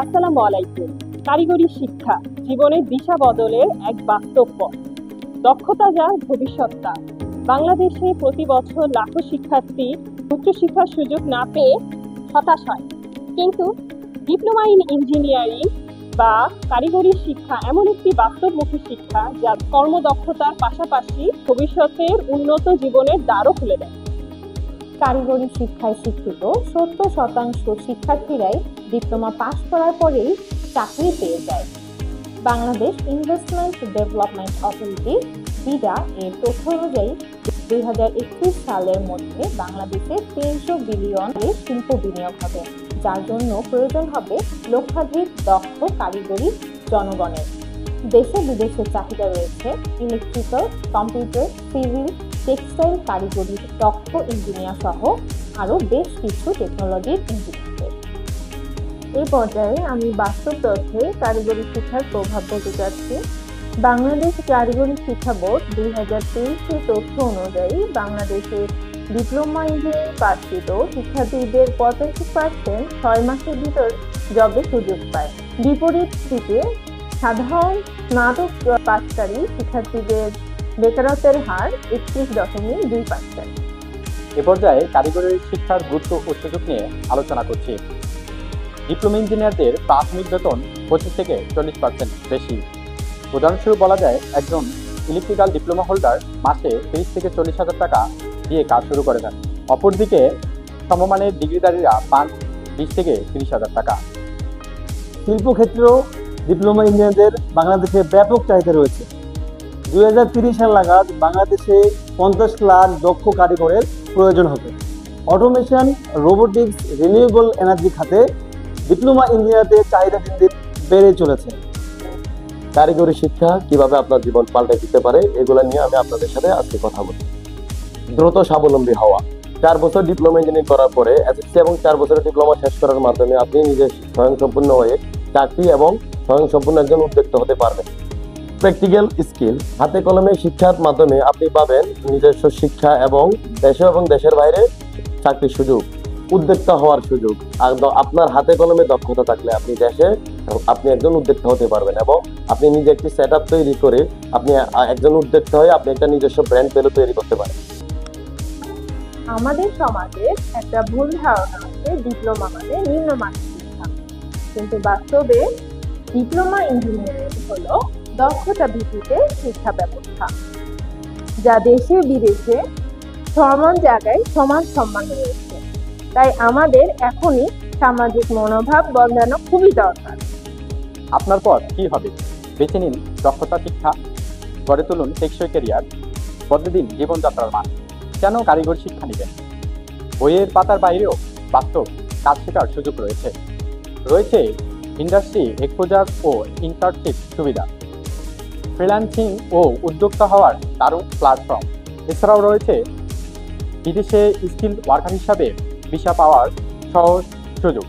আসসালামু আলাইকুম। কারিগরি শিক্ষা জীবনের দিশা বদলের এক বাস্তব পথ। দক্ষতা যার ভবিষ্যৎ তার। বাংলাদেশে প্রতি বছর লাখো শিক্ষার্থী উচ্চশিক্ষার সুযোগ না পেয়ে হতাশ হয়, কিন্তু ডিপ্লোমা ইন ইঞ্জিনিয়ারিং বা কারিগরি শিক্ষা এমন একটি বাস্তবমুখী শিক্ষা যা কর্মদক্ষতার পাশাপাশি ভবিষ্যতের উন্নত জীবনের দ্বারও খুলে দেয়। কারিগরি শিক্ষায় শিক্ষিত 70% শিক্ষার্থীরাই ডিপ্লোমা পাশ করার পরেই চাকরি পেয়ে যায়। Bangladesh investment development authority BIDA এর তথ্য অনুযায়ী 2021 সালের মধ্যে বাংলাদেশে 300 বিলিয়নের শিল্প বিনিয়োগ হবে, যার জন্য প্রয়োজন হবে লক্ষাধিক দক্ষ কারিগরি জনগণের। দেশে বিদেশে চাহিদা রয়েছে ইলেকট্রিক্যাল, কম্পিউটার, সিভিল, টেক্সটাইল কারিগরি দক্ষ ইঞ্জিনিয়ার সহ আরও বেশ কিছু টেকনোলজির ইঞ্জিনিয়ারদের। এই পর্যায়ে আমি বাস্তব তথ্যে কারিগরি শিক্ষার প্রভাব বলতে চাচ্ছি। বাংলাদেশ কারিগরি শিক্ষা বোর্ড 2023 তথ্য অনুযায়ী বাংলাদেশে ডিপ্লোমা ইঞ্জিনিয়ারিং পাশকৃত শিক্ষার্থীদের 85% 6 মাসের ভিতর জবে সুযোগ পায়। বিপরীত দিকে সাধারণ স্নাতক পাশকারী শিক্ষার্থীদের বেকারত্বের হার 31.2%। এ পর্যায়ে কারিগরি শিক্ষার গুরুত্ব ও সুযোগ নিয়ে আলোচনা করছি। ডিপ্লোমা ইঞ্জিনিয়ারদের প্রাথমিক বেতন 25 থেকে 40% বেশি। উদাহরণস্বরূপ বলা যায়, একজন ইলেকট্রিক্যাল ডিপ্লোমা হোল্ডার মাসে 30 থেকে 40,000 টাকা দিয়ে কাজ শুরু করে দেন। অপরদিকে সমমানের ডিগ্রিধারীরা পান 20 থেকে 30,000 টাকা। শিল্পক্ষেত্রেও ডিপ্লোমা ইঞ্জিনিয়ারদের বাংলাদেশে ব্যাপক চাহিদা রয়েছে। 2030 সাল নাগাদ বাংলাদেশে 50 লাখ দক্ষ কারিগরের প্রয়োজন হবে। অটোমেশন, রোবোটিক্স, রিনিউয়েবল এনার্জি খাতে ডিপ্লোমা ইঞ্জিনিয়ারদের চাহিদা দিন দিন বেড়ে চলেছে। কারিগরি শিক্ষা কিভাবে আপনার জীবন পাল্টে দিতে পারে, এগুলো নিয়ে আমি আপনাদের সাথে আজকে কথা বলি। দ্রুত স্বাবলম্বী হওয়া। 4 বছর ডিপ্লোমা ইঞ্জিনিয়ারিং করার পরে এসএসসি এবং 4 বছরের ডিপ্লোমা শেষ করার মাধ্যমে আপনি নিজে স্বয়ংসম্পূর্ণ হয়ে চাকরি এবং স্বয়ংসম্পূর্ণ একজন উদ্যোক্তা হতে পারবেন। প্র্যাকটিক্যাল স্কিল, হাতে কলমে শিক্ষার মাধ্যমে আপনি পাবেন নিজস্ব শিক্ষা এবং দেশে এবং দেশের বাইরে চাকরির সুযোগ, উদ্যোক্তা হওয়ার সুযোগ। আর আপনার হাতে কলমে দক্ষতা থাকলে আপনি একজন উদ্যোক্তা হতে পারবেন এবং আপনি নিজে একটি সেট আপ তৈরি করে আপনি একজন উদ্যোক্তা হয়ে আপনি একটা নিজস্ব ব্র্যান্ড ভ্যালু তৈরি করতে পারেন। আমাদের সমাজে একটা ভুল ধারণা আছে ডিপ্লোমা মানে নিম্নমানের শিক্ষা, কিন্তু বাস্তবে ডিপ্লোমা ইঞ্জিনিয়ারিং হলো দক্ষতা ভিত্তিতে শিক্ষা ব্যবস্থা, যা দেশে বিদেশে সমান জায়গায় সমান সম্মান রয়েছে। তাই আমাদের এখনই সামাজিক মনোভাব বদলানো খুবই দরকার। আপনার পর কি হবে? বেছে নিন দক্ষতা শিক্ষা, গড়ে তুলুন টেকসই ক্যারিয়ার, বদলে দিন জীবনযাত্রার মান। কেন কারিগরি শিক্ষা নেবেন? বইয়ের পাতার বাইরেও বাস্তব কাজ শেখার সুযোগ রয়েছে। রয়েছে ইন্ডাস্ট্রি এক্সপোজার ও ইন্টার্নশিপ সুবিধা, ফ্রিল্যান্সিং ও উদ্যোক্তা হওয়ার দারুণ প্ল্যাটফর্ম। এছাড়াও রয়েছে বিদেশে স্কিল ওয়ার্কার হিসাবে ভিসা পাওয়ার সহজ সুযোগ।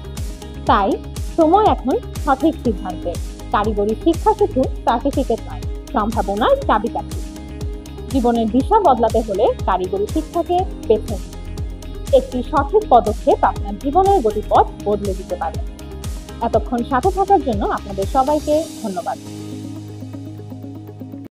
তাই সময় এখন সঠিক সিদ্ধান্তে। কারিগরি শিক্ষা শুধু সার্টিফিকেট নয়, সম্ভাবনার চাবিকাঠি। জীবনের দিশা বদলাতে হলে কারিগরি শিক্ষাকে বেছে নিন। একটি সঠিক পদক্ষেপ আপনার জীবনের গতিপথ বদলে দিতে পারে। এতক্ষণ সাথে থাকার জন্য আপনাদের সবাইকে ধন্যবাদ।